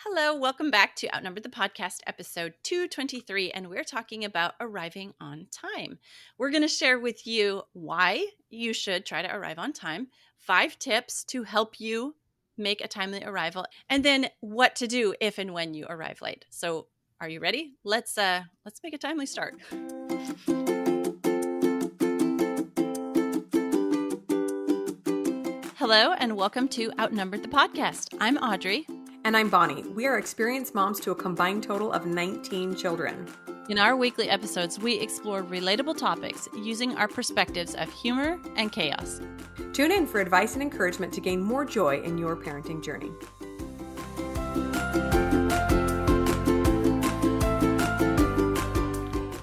Hello, welcome back to Outnumbered the Podcast, episode 223, and we're talking about arriving on time. We're going to share with you why you should try to arrive on time, 5 tips to help you make a timely arrival, and then what to do if and when you arrive late. So, are you ready? Let's make a timely start. Hello, and welcome to Outnumbered the Podcast. I'm Audrey. And I'm Bonnie. We are experienced moms to a combined total of 19 children. In our weekly episodes, we explore relatable topics using our perspectives of humor and chaos. Tune in for advice and encouragement to gain more joy in your parenting journey.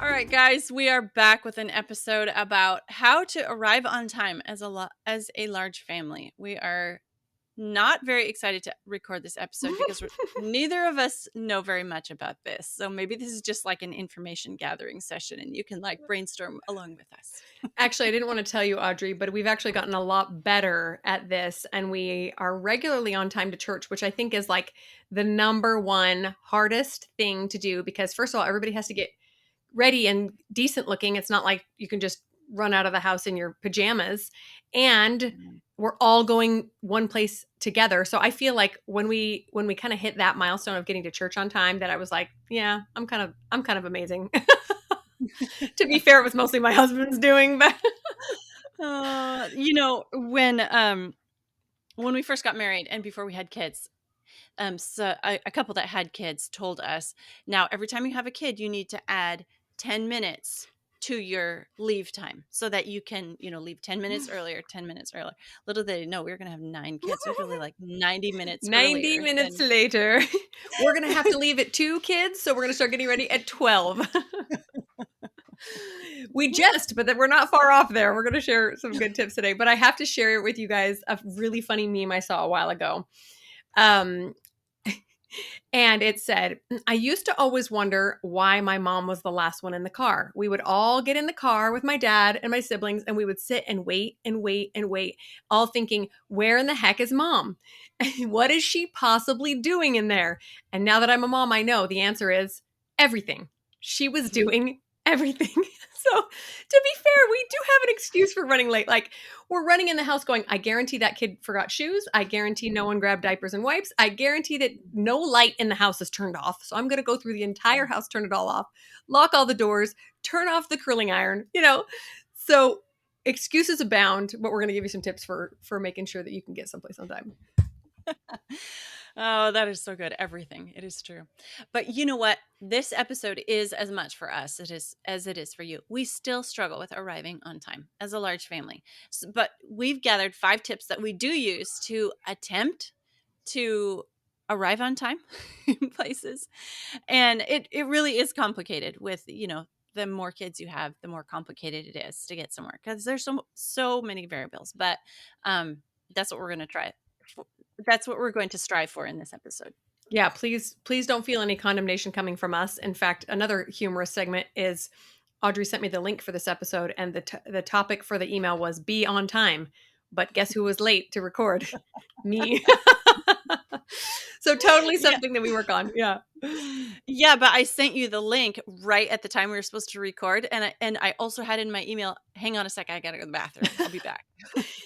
All right, guys, we are back with an episode about how to arrive on time as a large family. We are not very excited to record this episode because neither of us know very much about this. So maybe this is just like an information gathering session and you can like brainstorm along with us. Actually, I didn't want to tell you, Audrey, but we've actually gotten a lot better at this, and we are regularly on time to church, which I think is like the number one hardest thing to do because, first of all, everybody has to get ready and decent looking. It's not like you can just run out of the house in your pajamas, and we're all going one place together. So I feel like when we kind of hit that milestone of getting to church on time, that I was like, yeah, I'm kind of amazing. To be fair, it was mostly my husband's doing, but when we first got married and before we had kids, so a couple that had kids told us, now every time you have a kid, you need to add 10 minutes to your leave time so that you can, leave 10 minutes earlier, 10 minutes earlier. Little did they know we were going to have 9 kids. So we were like 90 minutes 90 minutes later. We're going to have to leave at 2 kids. So we're going to start getting ready at 12. But then we're not far off there. We're going to share some good tips today, but I have to share with you guys a really funny meme I saw a while ago. And it said, I used to always wonder why my mom was the last one in the car. We would all get in the car with my dad and my siblings, and we would sit and wait and wait and wait, all thinking, where in the heck is mom? What is she possibly doing in there? And now that I'm a mom, I know the answer is everything. She was doing everything. So to be fair, we do have an excuse for running late. Like we're running in the house going, I guarantee that kid forgot shoes. I guarantee no one grabbed diapers and wipes. I guarantee that no light in the house is turned off. So I'm going to go through the entire house, turn it all off, lock all the doors, turn off the curling iron, So excuses abound, but we're going to give you some tips for making sure that you can get someplace on time. Oh, that is so good. Everything. It is true. But you know what? This episode is as much for us as it is for you. We still struggle with arriving on time as a large family. But we've gathered 5 tips that we do use to attempt to arrive on time in places. And it really is complicated with, the more kids you have, the more complicated it is to get somewhere because there's so many variables. But that's what we're going to try. That's what we're going to strive for in this episode. Yeah, please don't feel any condemnation coming from us. In fact, another humorous segment is Audrey sent me the link for this episode, and the topic for the email was be on time. But guess who was late to record? Me. So totally something that we work on. Yeah. Yeah, but I sent you the link right at the time we were supposed to record. And I also had in my email, hang on a sec, I got to go to the bathroom. I'll be back.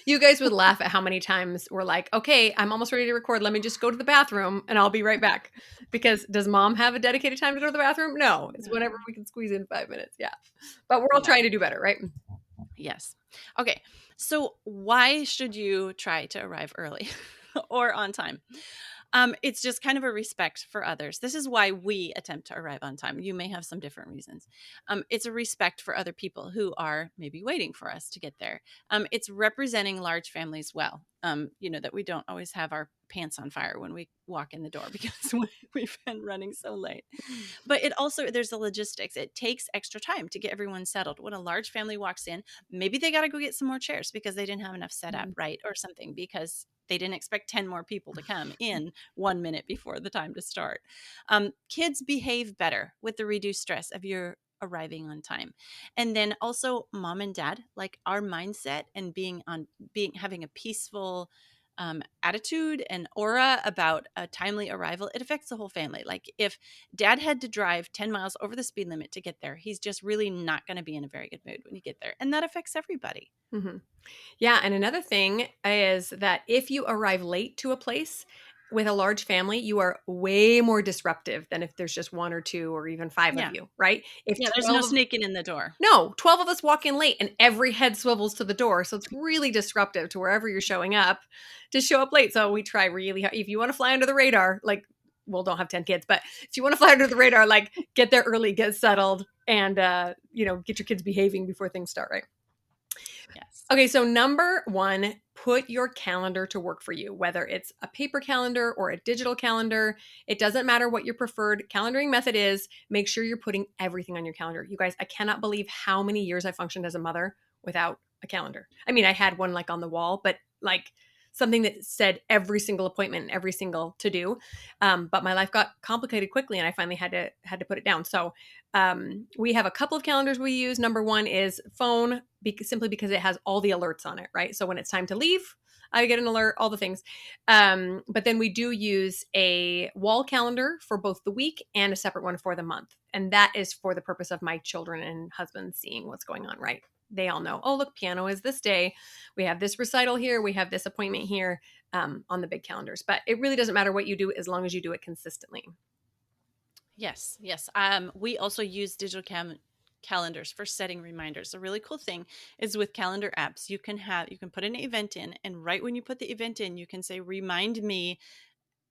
You guys would laugh at how many times we're like, okay, I'm almost ready to record. Let me just go to the bathroom and I'll be right back. Because does mom have a dedicated time to go to the bathroom? No, it's whenever we can squeeze in 5 minutes. Yeah. But we're all trying to do better, right? Yes. Okay. So why should you try to arrive early or on time? It's just kind of a respect for others. This is why we attempt to arrive on time. You may have some different reasons. It's a respect for other people who are maybe waiting for us to get there. It's representing large families well. That we don't always have our pants on fire when we walk in the door because we've been running so late. But it also, there's the logistics. It takes extra time to get everyone settled. When a large family walks in, maybe they got to go get some more chairs because they didn't have enough set up, right? Or something because they didn't expect 10 more people to come in 1 minute before the time to start. Kids behave better with the reduced stress of your arriving on time. And then also mom and dad, like our mindset and having a peaceful attitude and aura about a timely arrival, it affects the whole family. Like if dad had to drive 10 miles over the speed limit to get there, he's just really not going to be in a very good mood when you get there. And that affects everybody. Mm-hmm. Yeah, and another thing is that if you arrive late to a place with a large family, you are way more disruptive than if there's just one or two or even five of Yeah. you, right? If Yeah. There's no 12 sneaking in the door. no, 12 of us walk in late and every head swivels to the door. So it's really disruptive to wherever you're showing up to show up late. So we try really hard. If you want to fly under the radar, like, well, don't have 10 kids, but if you want to fly under the radar, like get there early, get settled, and, get your kids behaving before things start, right? Yes. Okay, so number one, put your calendar to work for you, whether it's a paper calendar or a digital calendar. It doesn't matter what your preferred calendaring method is. Make sure you're putting everything on your calendar. You guys, I cannot believe how many years I functioned as a mother without a calendar. I mean, I had one like on the wall, but like something that said every single appointment and every single to do. But my life got complicated quickly, and I finally had to put it down. So we have a couple of calendars we use. Number one is phone, simply because it has all the alerts on it, right? So when it's time to leave, I get an alert, all the things. But then we do use a wall calendar for both the week and a separate one for the month. And that is for the purpose of my children and husband seeing what's going on, right? They all know, oh, look, piano is this day. We have this recital here. We have this appointment here, on the big calendars. But it really doesn't matter what you do as long as you do it consistently. Yes. Yes. We also use digital calendars for setting reminders. The really cool thing is with calendar apps, you can put an event in, and right when you put the event in, you can say, remind me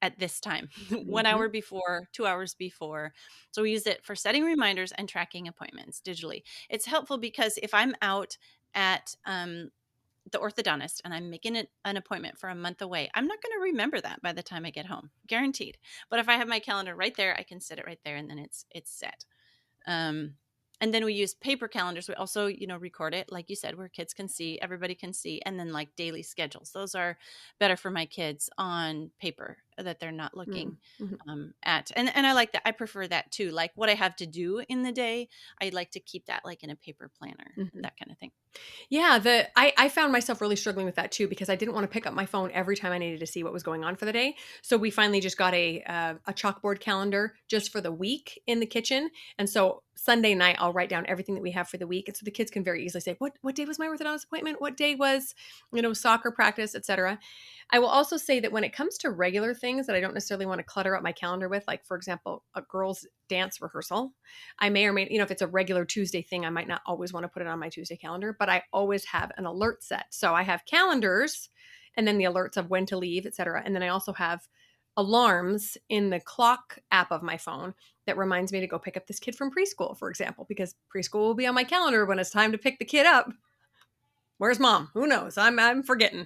at this time, 1 hour Mhm. before, 2 hours before. So we use it for setting reminders and tracking appointments digitally. It's helpful because if I'm out at the orthodontist and I'm making an appointment for a month away, I'm not going to remember that by the time I get home, guaranteed. But if I have my calendar right there, I can set it right there, and then it's set. Um, and then we use paper calendars. We also, record it, like you said, where kids can see, everybody can see, and then like daily schedules. Those are better for my kids on paper that they're not looking Mhm. at. And I like that. I prefer that too. Like what I have to do in the day, I'd like to keep that like in a paper planner and Mhm. that kind of thing. Yeah, I found myself really struggling with that too because I didn't want to pick up my phone every time I needed to see what was going on for the day. So we finally just got a chalkboard calendar just for the week in the kitchen. And so Sunday night I'll write down everything that we have for the week, and so the kids can very easily say what day was my orthodontist appointment, what day was soccer practice, etc. I will also say that when it comes to regular things that I don't necessarily want to clutter up my calendar with, like for example a girl's dance rehearsal, I may or may, if it's a regular Tuesday thing, I might not always want to put it on my Tuesday calendar, but I always have an alert set. So I have calendars and then the alerts of when to leave, etc. And then I also have alarms in the clock app of my phone that reminds me to go pick up this kid from preschool, for example, because preschool will be on my calendar when it's time to pick the kid up. Where's mom? Who knows? I'm forgetting.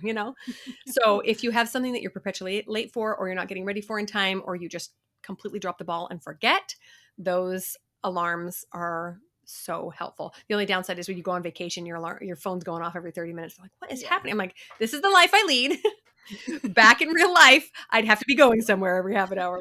So if you have something that you're perpetually late for, or you're not getting ready for in time, or you just completely drop the ball and forget, those alarms are so helpful. The only downside is when you go on vacation, your phone's going off every 30 minutes. You're like, what is Yeah. happening? I'm like, this is the life I lead. Back in real life, I'd have to be going somewhere every half an hour.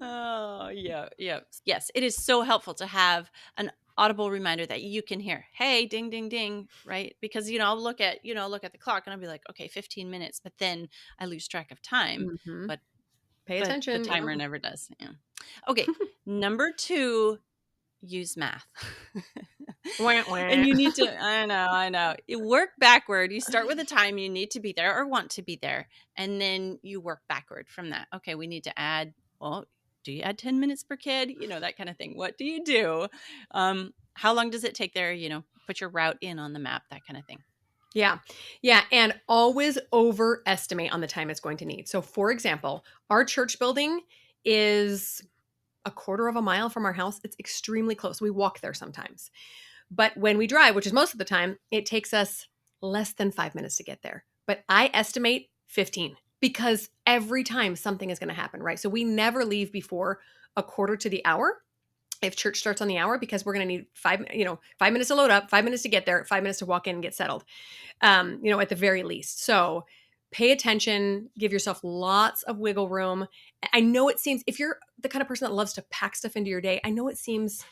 Oh, yeah, yeah. Yes, it is so helpful to have an audible reminder that you can hear. Hey, ding, ding, ding, right? Because I'll look at the clock and I'll be like, okay, 15 minutes, but then I lose track of time. Hmm. But Pay but the attention. Yeah. timer never does. Yeah. Okay, number 2, use math. Wah, And wah. you need to, I know. You work backward. You start with the time you need to be there or want to be there. And then you work backward from that. Okay, we need to add, well, do you add 10 minutes per kid? That kind of thing. What do you do? How long does it take there? Put your route in on the map, that kind of thing. Yeah. Yeah. And always overestimate on the time it's going to need. So, for example, our church building is a quarter of a mile from our house. It's extremely close. We walk there sometimes. But when we drive, which is most of the time, it takes us less than 5 minutes to get there. But I estimate 15 because every time something is going to happen, right? So we never leave before a quarter to the hour if church starts on the hour because we're going to need 5 minutes to load up, 5 minutes to get there, 5 minutes to walk in and get settled, at the very least. So pay attention, give yourself lots of wiggle room. I know it seems, if you're the kind of person that loves to pack stuff into your day, I know it seems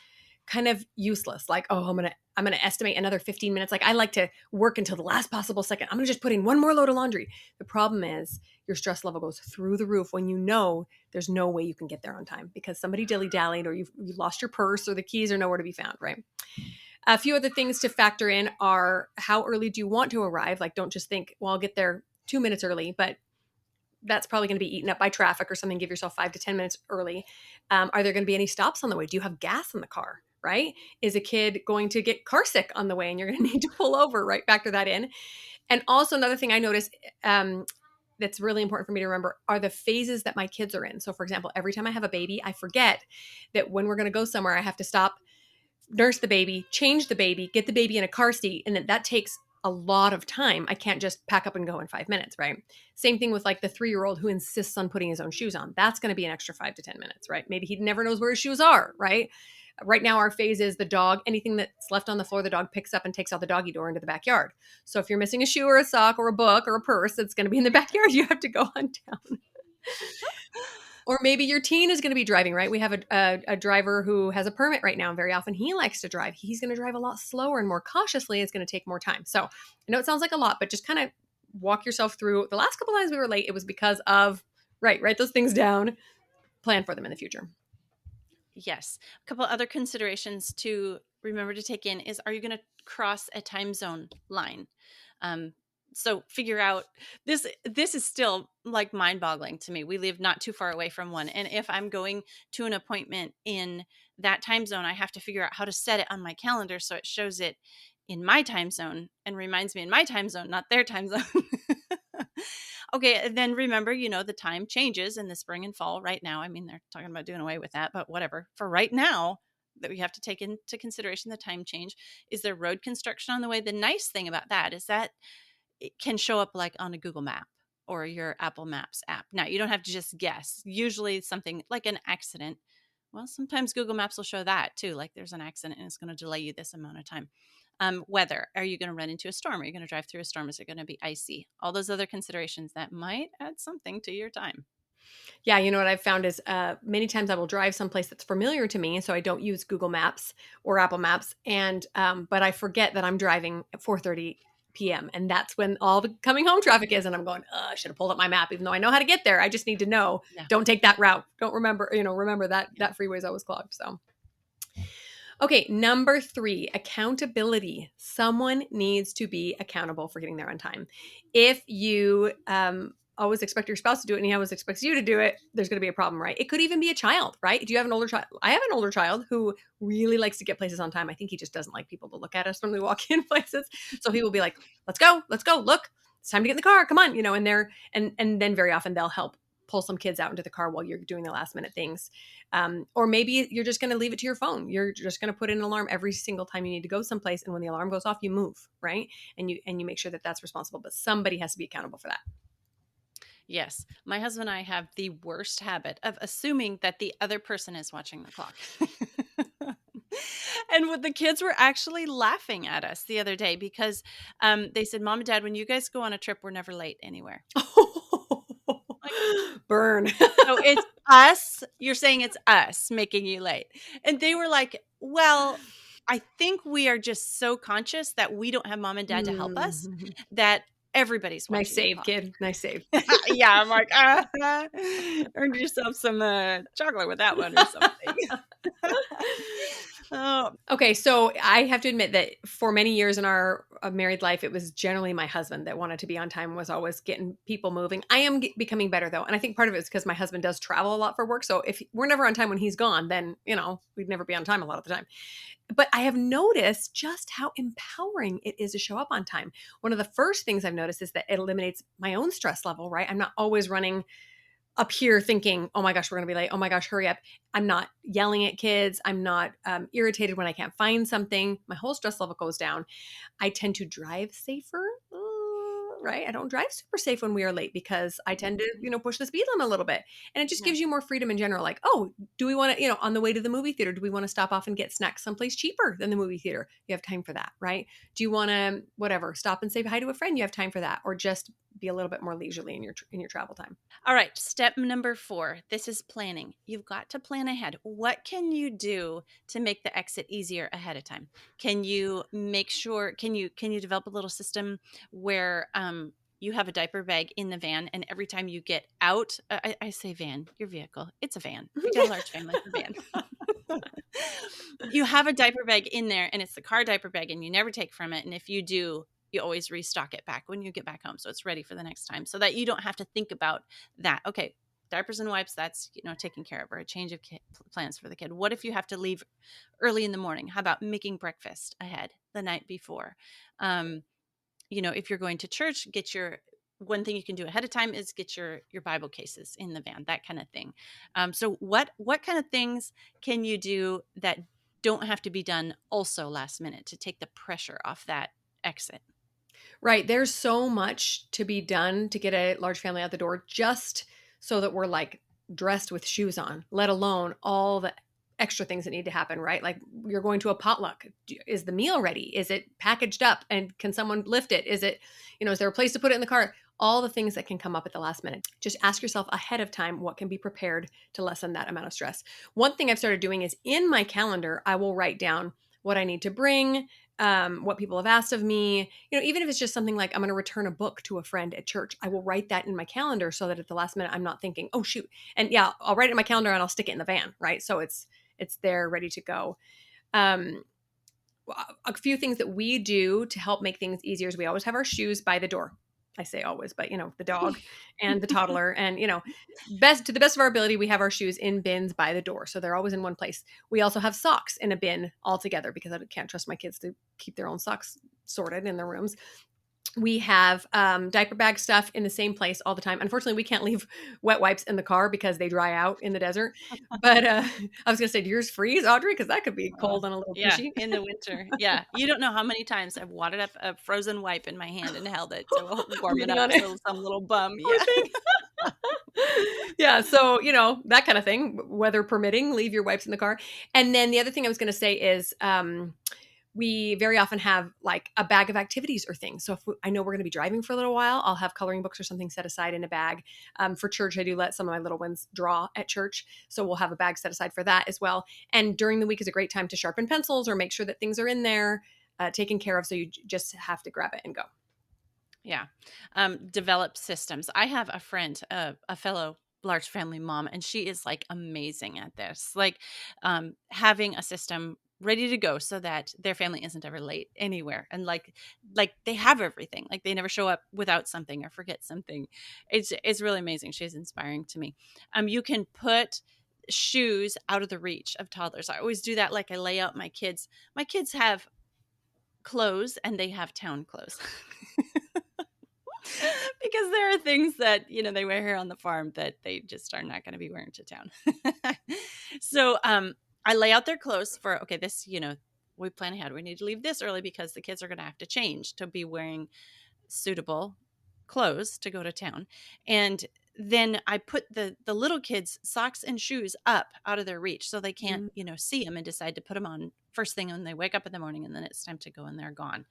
kind of useless. Like, oh, I'm gonna estimate another 15 minutes. Like I like to work until the last possible second. I'm gonna just put in one more load of laundry. The problem is your stress level goes through the roof when you know there's no way you can get there on time because somebody dilly-dallied or you lost your purse or the keys are nowhere to be found, right? A few other things to factor in are how early do you want to arrive? Like, don't just think, well, I'll get there 2 minutes early, but that's probably going to be eaten up by traffic or something. Give yourself 5 to 10 minutes early. Are there going to be any stops on the way? Do you have gas in the car? Right? Is a kid going to get car sick on the way and you're going to need to pull over? Right? Factor that in. And also another thing I noticed that's really important for me to remember are the phases that my kids are in. So for example, every time I have a baby, I forget that when we're going to go somewhere, I have to stop, nurse the baby, change the baby, get the baby in a car seat. And that takes a lot of time. I can't just pack up and go in 5 minutes, right? Same thing with like the 3-year-old who insists on putting his own shoes on. That's going to be an extra 5 to 10 minutes, right? Maybe he never knows where his shoes are, right? Right now, our phase is the dog, anything that's left on the floor, the dog picks up and takes out the doggy door into the backyard. So if you're missing a shoe or a sock or a book or a purse, it's going to be in the backyard. You have to go on down. Or maybe your teen is going to be driving, right? We have a driver who has a permit right now, and very often he likes to drive. He's going to drive a lot slower and more cautiously. It's going to take more time. So I know it sounds like a lot, but just kind of walk yourself through. The last couple times we were late, it was because of, write those things down, plan for them in the future. Yes. A couple other considerations to remember to take in is, are you going to cross a time zone line? So figure out this. This is still like mind boggling to me. We live not too far away from one. And if I'm going to an appointment in that time zone, I have to figure out how to set it on my calendar so it shows it in my time zone and reminds me in my time zone, not their time zone. Okay, and then remember, the time changes in the spring and fall right now. I mean, they're talking about doing away with that, but whatever. For right now, that we have to take into consideration the time change. Is there road construction on the way? The nice thing about that is that it can show up like on a Google map or your Apple Maps app. Now, you don't have to just guess. Usually something like an accident. Well, sometimes Google Maps will show that too. Like there's an accident and it's going to delay you this amount of time. Weather. Are you going to run into a storm? Are you going to drive through a storm? Is it going to be icy? All those other considerations that might add something to your time. Yeah, you know what I've found is many times I will drive someplace that's familiar to me, so I don't use Google Maps or Apple Maps, and but I forget that I'm driving at 4:30 p.m. and that's when all the coming home traffic is, and I'm going, I should have pulled up my map, even though I know how to get there. I just need to know. Yeah. Don't take that route. Don't remember that freeway is always clogged. So. Okay, number 3, accountability. Someone needs to be accountable for getting there on time. If you always expect your spouse to do it and he always expects you to do it, there's going to be a problem, right? It could even be a child, right? Do you have an older child? I have an older child who really likes to get places on time. I think he just doesn't like people to look at us when we walk in places. So he will be like, let's go, look, it's time to get in the car, come on, and then very often they'll help pull some kids out into the car while you're doing the last minute things. Or maybe you're just going to leave it to your phone. You're just going to put in an alarm every single time you need to go someplace. And when the alarm goes off, you move, right? And you make sure that that's responsible, but somebody has to be accountable for that. Yes. My husband and I have the worst habit of assuming that the other person is watching the clock. And the kids were actually laughing at us the other day because they said, Mom and Dad, when you guys go on a trip, we're never late anywhere. Like, burn. so it's us. You're saying it's us making you late. And they were like, well, I think we are just so conscious that we don't have Mom and Dad to help us that everybody's watching. Nice save, kid. Nice save. Yeah, I'm like, earned yourself some chocolate with that one or something. Oh. Okay, so I have to admit that for many years in our married life, it was generally my husband that wanted to be on time, was always getting people moving. I am becoming better though, and I think part of it is because my husband does travel a lot for work. So if we're never on time when he's gone, then we'd never be on time a lot of the time. But I have noticed just how empowering it is to show up on time. One of the first things I've noticed is that it eliminates my own stress level, right? I'm not always running up here thinking, oh my gosh, we're going to be late. Oh my gosh, hurry up. I'm not yelling at kids. I'm not irritated when I can't find something. My whole stress level goes down. I tend to drive safer. right? I don't drive super safe when we are late because I tend to, push the speed limit a little bit. And it just Yeah. gives you more freedom in general. Like, oh, do we want to, on the way to the movie theater, do we want to stop off and get snacks someplace cheaper than the movie theater? You have time for that, right? Do you want to, whatever, stop and say hi to a friend? You have time for that. Or just be a little bit more leisurely in your travel time. All right, step number 4. This is planning. You've got to plan ahead. What can you do to make the exit easier ahead of time? Can you make sure can you develop a little system where you have a diaper bag in the van, and every time you get out, I say van, your vehicle. It's a van. If you've got a large family, it's a van. You have a diaper bag in there, and it's the car diaper bag, and you never take from it. And if you do, you always restock it back when you get back home, so it's ready for the next time, so that you don't have to think about that. Okay, diapers and wipes, that's taken care of, or a change of plans for the kid. What if you have to leave early in the morning? How about making breakfast ahead the night before? If you're going to church, get your one thing you can do ahead of time is get your Bible cases in the van, that kind of thing. So what kind of things can you do that don't have to be done also last minute to take the pressure off that exit? Right. There's so much to be done to get a large family out the door just so that we're like dressed with shoes on, let alone all the extra things that need to happen, right? Like you're going to a potluck. Is the meal ready? Is it packaged up and can someone lift it? Is it, is there a place to put it in the car? All the things that can come up at the last minute. Just ask yourself ahead of time what can be prepared to lessen that amount of stress. One thing I've started doing is in my calendar, I will write down what I need to bring, what people have asked of me. Even if it's just something like I'm going to return a book to a friend at church, I will write that in my calendar so that at the last minute I'm not thinking, oh shoot. And yeah, I'll write it in my calendar and I'll stick it in the van, right? So it's there ready to go. Um, a few things that we do to help make things easier is we always have our shoes by the door. I say always, but the dog and the toddler and, to the best of our ability, we have our shoes in bins by the door. So they're always in one place. We also have socks in a bin altogether because I can't trust my kids to keep their own socks sorted in their rooms. We have diaper bag stuff in the same place all the time. Unfortunately, we can't leave wet wipes in the car because they dry out in the desert. But I was going to say, do yours freeze, Audrey? Because that could be cold and a little Yeah, fishy. in the winter. Yeah, you don't know how many times I've wadded up a frozen wipe in my hand and held it to warm it Reading up on it. so some little bum. Poor Yeah. thing. Yeah, so that kind of thing, weather permitting, leave your wipes in the car. And then the other thing I was going to say is we very often have like a bag of activities or things. So if I know we're going to be driving for a little while, I'll have coloring books or something set aside in a bag. For church, I do let some of my little ones draw at church, so we'll have a bag set aside for that as well. And during the week is a great time to sharpen pencils or make sure that things are in there, taken care of. So you just have to grab it and go. Yeah. Develop systems. I have a friend, a fellow large family mom, and she is like amazing at this, like having a system ready to go so that their family isn't ever late anywhere. And like they have everything, like they never show up without something or forget something. It's really amazing. She's inspiring to me. You can put shoes out of the reach of toddlers. I always do that. Like I lay out my kids have clothes and they have town clothes. Because there are things that they wear here on the farm that they just are not going to be wearing to town. So I lay out their clothes for this, we plan ahead, we need to leave this early because the kids are going to have to change to be wearing suitable clothes to go to town. And then I put the little kids' socks and shoes up out of their reach so they can't see them and decide to put them on first thing when they wake up in the morning, and then it's time to go and they're gone.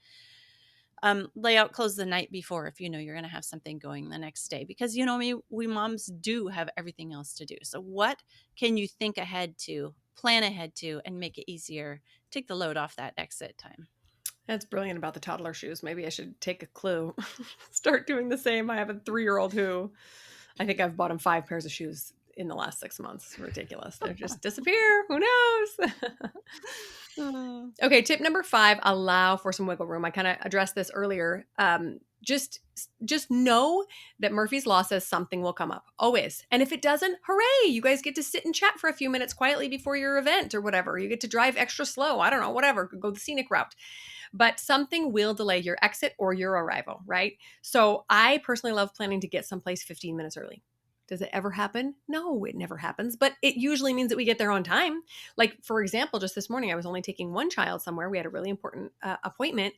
Lay out clothes the night before if you're going to have something going the next day, because we moms do have everything else to do. So what can you think ahead to, plan ahead to, and make it easier, take the load off that exit time? That's brilliant about the toddler shoes. Maybe I should take a clue. Start doing the same. I have a 3-year-old who I think I've bought him 5 pairs of shoes in the last 6 months. It's ridiculous. They just disappear. Who knows? Okay, tip number 5, allow for some wiggle room. I kind of addressed this earlier. Just know that Murphy's Law says something will come up, always. And if it doesn't, hooray, you guys get to sit and chat for a few minutes quietly before your event or whatever. You get to drive extra slow. I don't know, whatever, go the scenic route. But something will delay your exit or your arrival, right? So I personally love planning to get someplace 15 minutes early. Does it ever happen? No, it never happens, but it usually means that we get there on time. Like, for example, just this morning, I was only taking one child somewhere. We had a really important appointment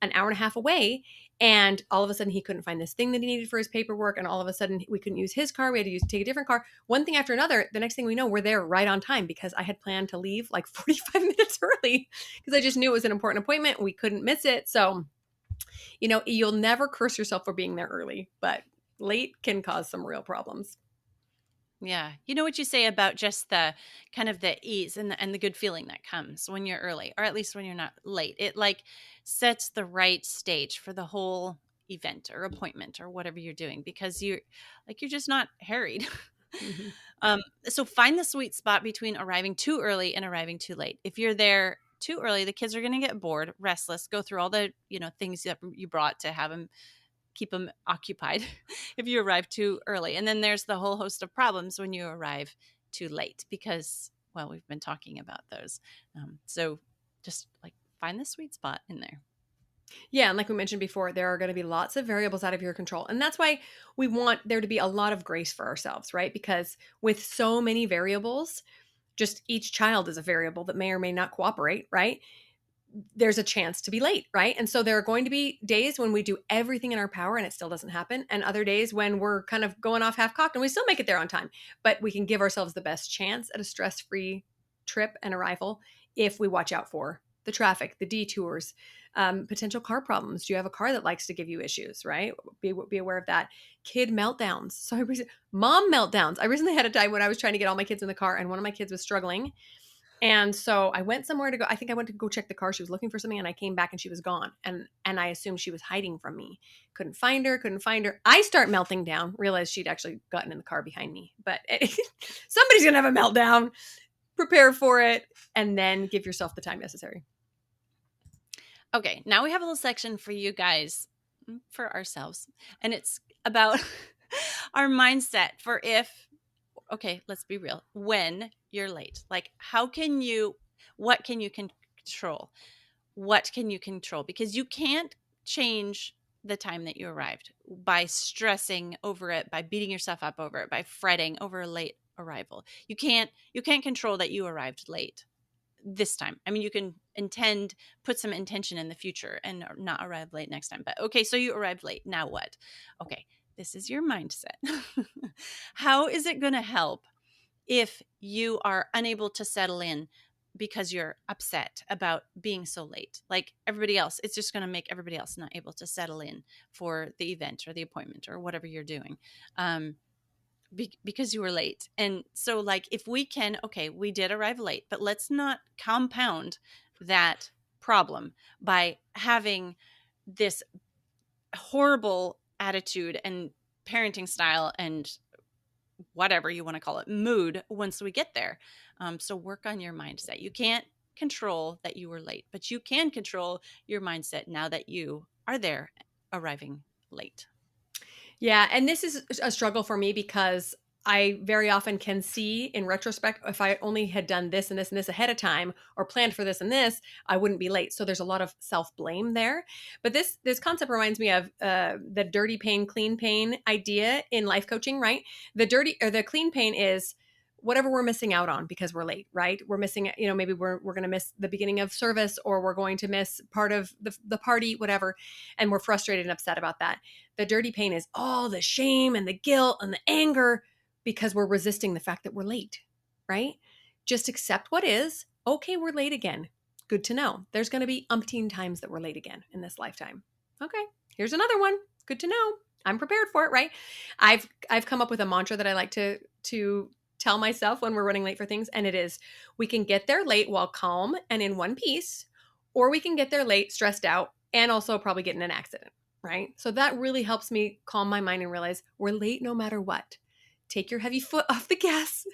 an hour and a half away. And all of a sudden he couldn't find this thing that he needed for his paperwork. And all of a sudden we couldn't use his car. We had to take a different car. One thing after another. The next thing we know, we're there right on time because I had planned to leave like 45 minutes early because I just knew it was an important appointment. We couldn't miss it. So, you'll never curse yourself for being there early, but late can cause some real problems. Yeah. You know what you say about just the kind of the ease and the good feeling that comes when you're early, or at least when you're not late. It like sets the right stage for the whole event or appointment or whatever you're doing because you're just not harried. Mhm. So find the sweet spot between arriving too early and arriving too late. If you're there too early, the kids are going to get bored, restless, go through all the, things that you brought to have them keep them occupied if you arrive too early. And then there's the whole host of problems when you arrive too late because, well, we've been talking about those. So just like find the sweet spot in there. Yeah, and like we mentioned before, there are going to be lots of variables out of your control. And that's why we want there to be a lot of grace for ourselves, right? Because with so many variables, just each child is a variable that may or may not cooperate, right? There's a chance to be late, right? And so there are going to be days when we do everything in our power and it still doesn't happen, and other days when we're kind of going off half cocked and we still make it there on time. But we can give ourselves the best chance at a stress-free trip and arrival if we watch out for the traffic, the detours, potential car problems. Do you have a car that likes to give you issues, right? Be aware of that. Kid meltdowns. Mom meltdowns. I recently had a time when I was trying to get all my kids in the car and one of my kids was struggling, and so I went somewhere to go. I think I went to go check the car. She was looking for something and I came back and she was gone. And I assumed she was hiding from me. Couldn't find her. I start melting down, realized she'd actually gotten in the car behind me. But somebody's going to have a meltdown. Prepare for it and then give yourself the time necessary. Okay, now we have a little section for you guys, for ourselves. And it's about our mindset for okay, let's be real. When you're late, like what can you control? What can you control? Because you can't change the time that you arrived by stressing over it, by beating yourself up over it, by fretting over a late arrival. You can't control that you arrived late this time. I mean, you can put some intention in the future and not arrive late next time. But okay, so you arrived late. Now what? Okay, this is your mindset. How is it going to help if you are unable to settle in because you're upset about being so late? Like everybody else, it's just going to make everybody else not able to settle in for the event or the appointment or whatever you're doing. Because you were late. And so like if we can, okay, we did arrive late, but let's not compound that problem by having this horrible attitude and parenting style and whatever you want to call it, mood once we get there. So work on your mindset. You can't control that you were late, but you can control your mindset now that you are there arriving late. Yeah, and this is a struggle for me because I very often can see in retrospect, if I only had done this and this and this ahead of time or planned for this and this, I wouldn't be late. So there's a lot of self-blame there. But this concept reminds me of the dirty pain, clean pain idea in life coaching, right? The clean pain is whatever we're missing out on because we're late, right? We're missing, maybe we're going to miss the beginning of service, or we're going to miss part of the party, whatever. And we're frustrated and upset about that. The dirty pain is all the shame and the guilt and the anger because we're resisting the fact that we're late, right? Just accept what is. Okay, we're late again. Good to know. There's going to be umpteen times that we're late again in this lifetime. Okay, here's another one. Good to know. I'm prepared for it, right? I've come up with a mantra that I like to tell myself when we're running late for things, and it is, we can get there late while calm and in one piece, or we can get there late stressed out and also probably get in an accident, right? So that really helps me calm my mind and realize we're late no matter what. Take your heavy foot off the gas,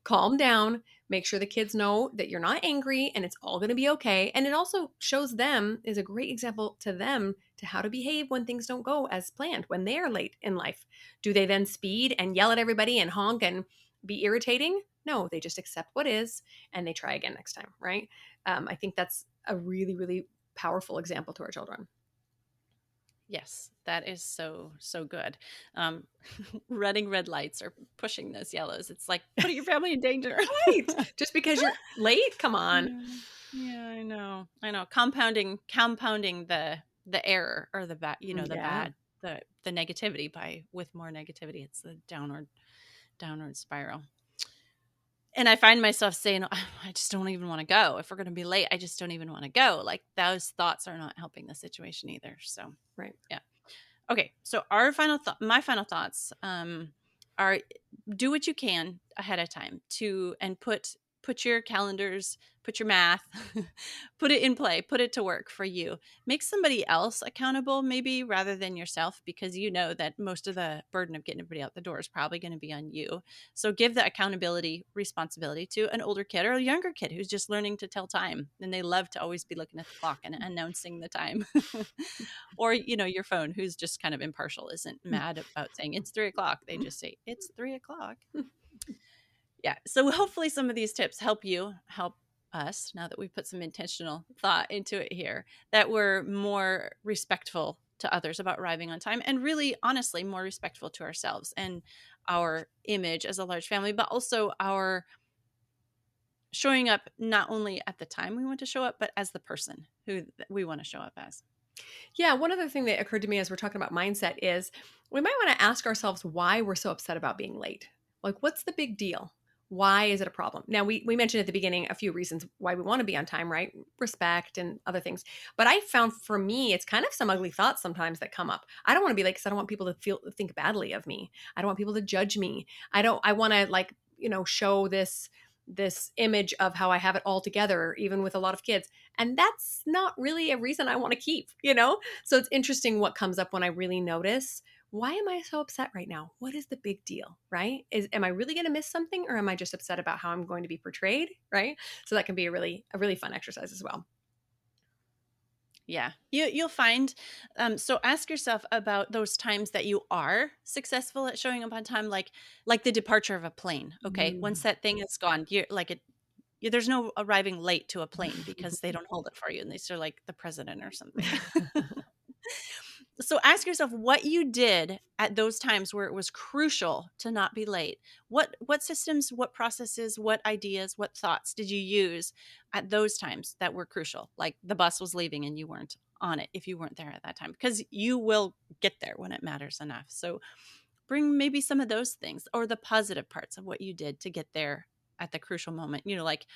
calm down, make sure the kids know that you're not angry and it's all going to be okay. And it also shows them, is a great example to them, to how to behave when things don't go as planned, when they are late in life. Do they then speed and yell at everybody and honk and be irritating? No, they just accept what is and they try again next time, right? I think that's a really, really powerful example to our children. Yes, that is so, so good. Running red lights or pushing those yellows. It's like putting your family in danger. Right. Just because you're late, come on. Yeah. Yeah, I know. Compounding the the error or the bad, the Yeah. bad, the negativity with more negativity. It's the downward spiral. And I find myself saying, I just don't even want to go. If we're going to be late, I just don't even want to go. Like those thoughts are not helping the situation either. So, Right. yeah. Okay. So my final thoughts, are do what you can ahead of time and put your calendars, put your math, put it in play, put it to work for you. Make somebody else accountable maybe rather than yourself, because you know that most of the burden of getting everybody out the door is probably going to be on you. So give the accountability responsibility to an older kid or a younger kid who's just learning to tell time, and they love to always be looking at the clock and announcing the time. Or your phone, who's just kind of impartial, isn't mad about saying it's 3 o'clock. They just say it's 3 o'clock. Yeah. So hopefully some of these tips help us, now that we've put some intentional thought into it here, that we're more respectful to others about arriving on time, and really honestly more respectful to ourselves and our image as a large family, but also our showing up not only at the time we want to show up, but as the person who we want to show up as. Yeah, one other thing that occurred to me as we're talking about mindset is we might want to ask ourselves why we're so upset about being late. Like, what's the big deal? Why is it a problem? Now, we mentioned at the beginning a few reasons why we want to be on time, right? Respect and other things. But I found for me, it's kind of some ugly thoughts sometimes that come up. I don't want to be late because I don't want people to think badly of me. I don't want people to judge me. I want to like, show this image of how I have it all together, even with a lot of kids. And that's not really a reason I want to keep. So it's interesting what comes up when I really notice, why am I so upset right now? What is the big deal, right? Am I really going to miss something, or am I just upset about how I'm going to be portrayed, right? So that can be a really fun exercise as well. Yeah, you'll find. So ask yourself about those times that you are successful at showing up on time, like the departure of a plane. Okay, once Mm. that thing is gone, you're like there's no arriving late to a plane because they don't hold it for you, and they're like the president or something. So ask yourself what you did at those times where it was crucial to not be late. What systems, what processes, what ideas, what thoughts did you use at those times that were crucial? Like the bus was leaving and you weren't on it if you weren't there at that time, because you will get there when it matters enough. So bring maybe some of those things, or the positive parts of what you did to get there at the crucial moment. Like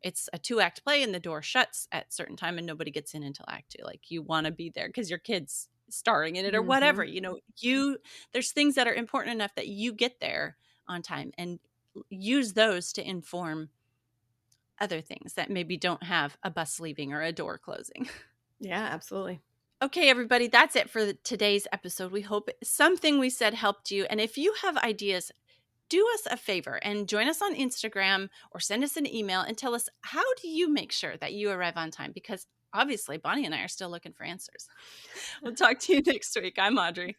it's a 2-act play and the door shuts at certain time and nobody gets in until act 2. Like you want to be there because your kid's starring in it or whatever. Mhm. There's things that are important enough that you get there on time, and use those to inform other things that maybe don't have a bus leaving or a door closing. Yeah, absolutely. Okay, everybody, that's it for today's episode. We hope something we said helped you. And if you have ideas, do us a favor and join us on Instagram or send us an email and tell us, how do you make sure that you arrive on time? Because obviously, Bonnie and I are still looking for answers. We'll talk to you next week. I'm Audrey.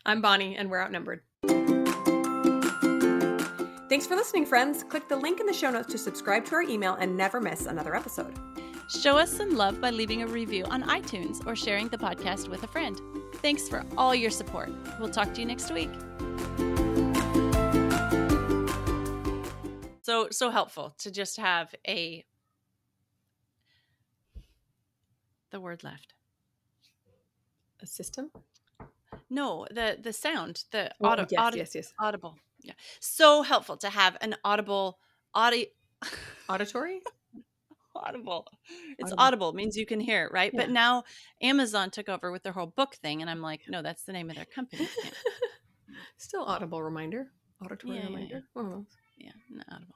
I'm Bonnie, and we're outnumbered. Thanks for listening, friends. Click the link in the show notes to subscribe to our email and never miss another episode. Show us some love by leaving a review on iTunes or sharing the podcast with a friend. Thanks for all your support. We'll talk to you next week. So helpful to just have the word left. A system? No, the sound, the Oh, yes. audible. Yeah. So helpful to have an audio Auditory? audible. It's Audible. audible, means you can hear it, right? But Yeah. now Amazon took over with their whole book thing, and I'm like, no, that's the name of their company. Yeah. Still audible reminder. Auditory Yeah, yeah, yeah. reminder. One of those. Yeah, not audible.